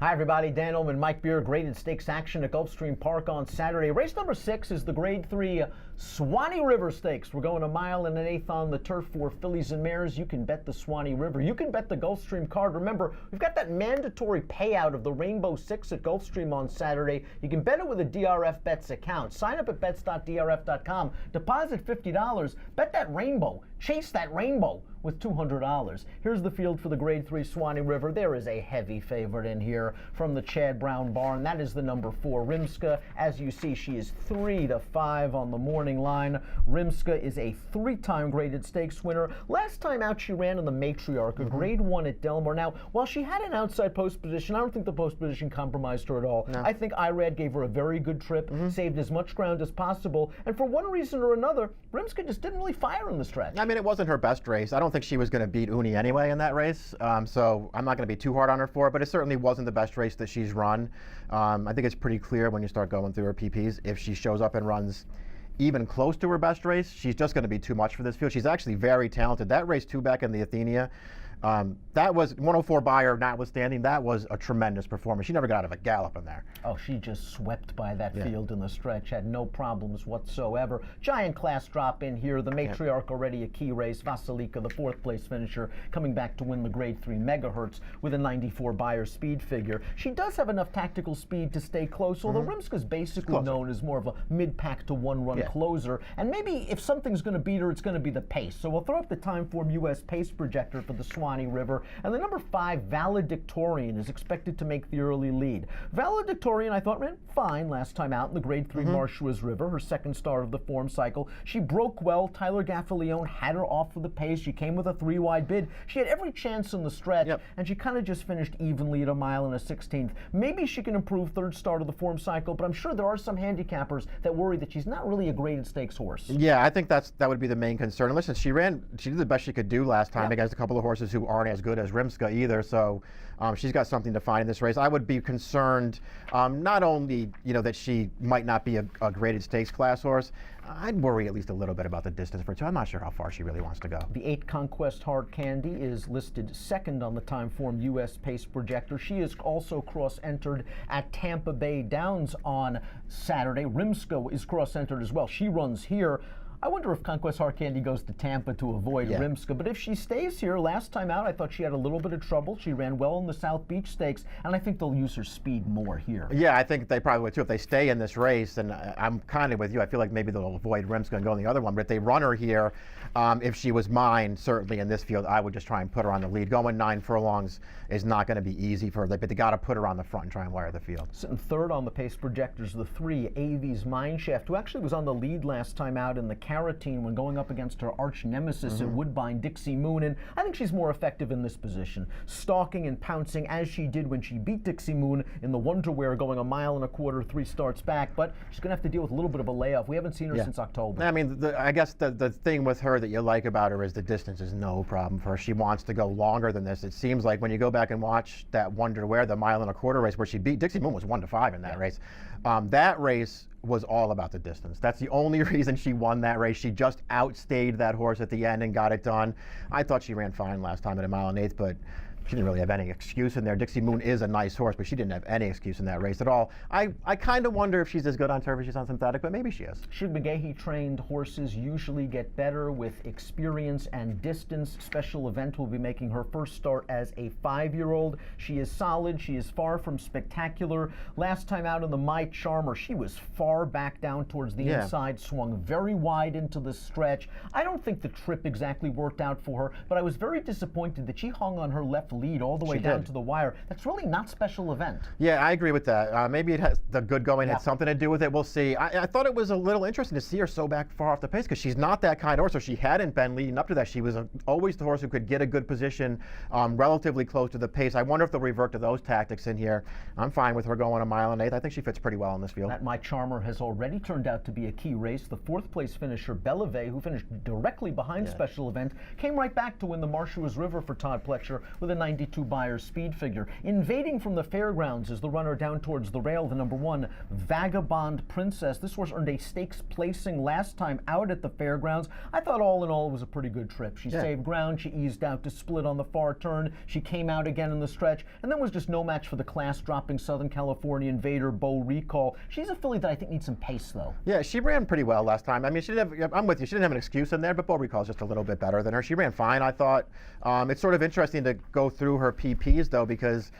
Hi everybody, Dan Illman, Mike Beer. Graded stakes action at Gulfstream Park on Saturday. Race number 6 is the Grade 3 Suwannee River Stakes. We're going 1 1/8 miles on the turf for fillies and mares. You can bet the Suwannee River. You can bet the Gulfstream card. Remember, we've got that mandatory payout of the Rainbow 6 at Gulfstream on Saturday. You can bet it with a DRF Bets account. Sign up at bets.drf.com. Deposit $50. Bet that rainbow. Chase that rainbow with $200. Here's the field for the Grade 3 Suwannee River. There is a heavy favorite in here from the Chad Brown barn. That is the number 4, Rimska. As you see, she is 3-5 on the morning line. Rimska is a 3-time graded stakes winner. Last time out, she ran in the Matriarch, a Grade 1 at Delmar. Now, while she had an outside post position, I don't think the post position compromised her at all. No. I think Irad gave her a very good trip, saved as much ground as possible, and for one reason or another, Rimska just didn't really fire in the stretch. I mean, it wasn't her best race. I don't think she was going to beat Uni anyway in that race, so I'm not going to be too hard on her for it, but it certainly wasn't the best race that she's run. I think it's pretty clear when you start going through her PPs, if she shows up and runs even close to her best race, she's just going to be too much for this field. She's actually very talented. That race 2 back in the Athenia, that was 104 Buyer notwithstanding, that was a tremendous performance. She never got out of a gallop in there. Oh, she just swept by that field in the stretch, had no problems whatsoever. Giant class drop in here. The Matriarch already a key race. Vasilika, the 4th place finisher, coming back to win the Grade 3 Megahertz with a 94 Buyer speed figure. She does have enough tactical speed to stay close, although Rimska's basically known as more of a mid-pack to one-run closer. And maybe if something's going to beat her, it's going to be the pace. So we'll throw up the Timeform US pace projector for the Suwannee River. And the number 5, Valedictorian, is expected to make the early lead. Valedictorian, I thought, ran fine last time out in the Grade 3 Marshuas River, her 2nd start of the form cycle. She broke well. Tyler Gaffalione had her off with the pace. She came with a 3-wide bid. She had every chance in the stretch, and she kind of just finished evenly at 1 1/16. Maybe she can improve 3rd start of the form cycle, but I'm sure there are some handicappers that worry that she's not really a graded stakes horse. Yeah, I think that would be the main concern. And listen, she did the best she could do last time against a couple of horses who aren't as good as Rimska either, so she's got something to find in this race. I would be concerned not only that she might not be a graded stakes class horse, I'd worry at least a little bit about the distance for her too. I'm not sure how far she really wants to go. The 8 Conquest Hard Candy is listed 2nd on the Timeform US pace projector. She is also cross-entered at Tampa Bay Downs on Saturday. Rimska is cross-entered as well. She runs here. I wonder if Conquest Hard Candy goes to Tampa to avoid Rimska, but if she stays here, last time out I thought she had a little bit of trouble. She ran well in the South Beach Stakes, and I think they'll use her speed more here. Yeah, I think they probably would too if they stay in this race, and I'm kind of with you. I feel like maybe they'll avoid Rimska and go in the other one, but if they run her here, if she was mine, certainly in this field, I would just try and put her on the lead. Going 9 furlongs is not going to be easy for her, but they got to put her on the front and try and wire the field. Sitting 3rd on the pace projectors, the 3 AV's Mineshaft, who actually was on the lead last time out in the Carotene when going up against her arch nemesis at Woodbine, Dixie Moon, and I think she's more effective in this position, stalking and pouncing as she did when she beat Dixie Moon in the Wonderwear, going 1 1/4, 3 starts back, but she's going to have to deal with a little bit of a layoff. We haven't seen her since October. I mean, I guess the thing with her that you like about her is the distance is no problem for her. She wants to go longer than this. It seems like when you go back and watch that Wonderwear, the 1 1/4 race where she beat Dixie Moon was 1-5 in that race. That race was all about the distance. That's the only reason she won that race. She just outstayed that horse at the end and got it done. I thought she ran fine last time at 1 1/8, but she didn't really have any excuse in there. Dixie Moon is a nice horse, but she didn't have any excuse in that race at all. I kind of wonder if she's as good on turf as she's on synthetic, but maybe she is. Shug McGahee-trained horses usually get better with experience and distance. Special Event will be making her first start as a 5-year-old. She is solid. She is far from spectacular. Last time out in the My Charmer, she was far back down towards the inside, swung very wide into the stretch. I don't think the trip exactly worked out for her, but I was very disappointed that she hung on her left lead all the way down to the wire. That's really not Special Event. Yeah, I agree with that. Maybe it has the good going had something to do with it. We'll see. I thought it was a little interesting to see her so back far off the pace because she's not that kind of horse. So she hadn't been leading up to that. She was always the horse who could get a good position relatively close to the pace. I wonder if they'll revert to those tactics in here. I'm fine with her going 1 1/8. I think she fits pretty well in this field. That My Charmer has already turned out to be a key race. The 4th place finisher, Bellevue, who finished directly behind Special Event, came right back to win the Marshuas River for Todd Pletcher with a 92 Beyer speed figure. Invading from the fairgrounds is the runner down towards the rail, the number 1 Vagabond Princess. This horse earned a stakes placing last time out at the fairgrounds. I thought all in all it was a pretty good trip. She saved ground, she eased out to split on the far turn, she came out again in the stretch, and then was just no match for the class-dropping Southern California Invader Beau Recall. She's a filly that I think needs some pace, though. Yeah, she ran pretty well last time. I mean, she didn't have, I'm with you, she didn't have an excuse in there, but Beau Recall is just a little bit better than her. She ran fine, I thought. It's sort of interesting to go through her PPs, though, because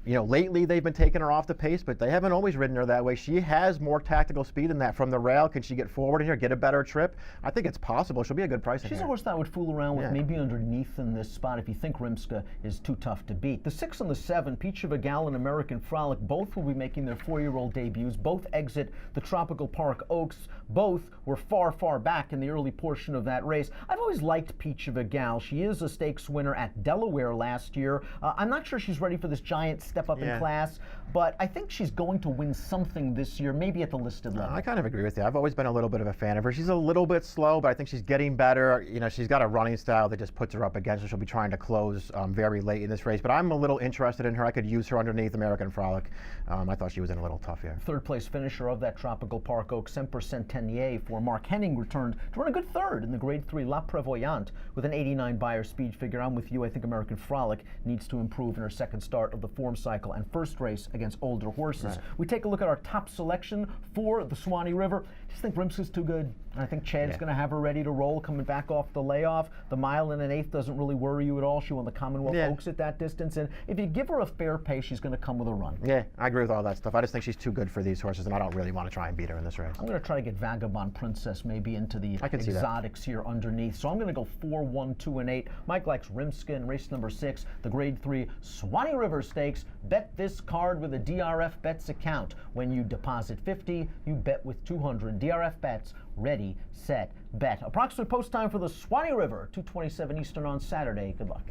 lately they've been taking her off the pace, but they haven't always ridden her that way. She has more tactical speed than that from the rail. Can she get forward in here, get a better trip? I think it's possible. She'll be a good price in here. She's a horse that I would fool around with, maybe underneath in this spot if you think Rimska is too tough to beat. The 6 and the 7, Peach of a Gal and American Frolic, both will be making their 4-year-old debuts. Both exit the Tropical Park Oaks. Both were far, far back in the early portion of that race. I've always liked Peach of a Gal. She is a stakes winner at Delaware last year. I'm not sure she's ready for this giant step up in class, but I think she's going to win something this year, maybe at the listed level. I kind of agree with you. I've always been a little bit of a fan of her. She's a little bit slow, but I think she's getting better. She's got a running style that just puts her up against her. She'll be trying to close very late in this race, but I'm a little interested in her. I could use her underneath American Frolic. I thought she was in a little tough here. Third place finisher of that Tropical Park Oak, Semper Centenier for Mark Henning, returned to run a good third in the Grade 3 La Prevoyante with an 89 Beyer speed figure. I'm with you. I think American Frolic needs to improve in her second start of the form cycle and first race against older horses. We take a look at our top selection for the Suwannee River. I just think Rimska's too good. I think Chad's going to have her ready to roll coming back off the layoff. The 1 1/8 doesn't really worry you at all. She won the Commonwealth Oaks at that distance, and if you give her a fair pace, she's going to come with a run. Yeah, I agree with all that stuff. I just think she's too good for these horses, and I don't really want to try and beat her in this race. I'm going to try to get Vagabond Princess maybe into the exotics here underneath. So I'm going to go 4, 1, 2, and 8. Mike likes Rimska in race number 6, the Grade 3 Suwannee River Stakes. Bet this card with a DRF Bets account. When you deposit 50, you bet with 200. DRF Bets, ready, set, bet. Approximate post time for the Suwannee River, 2:27 Eastern on Saturday. Good luck.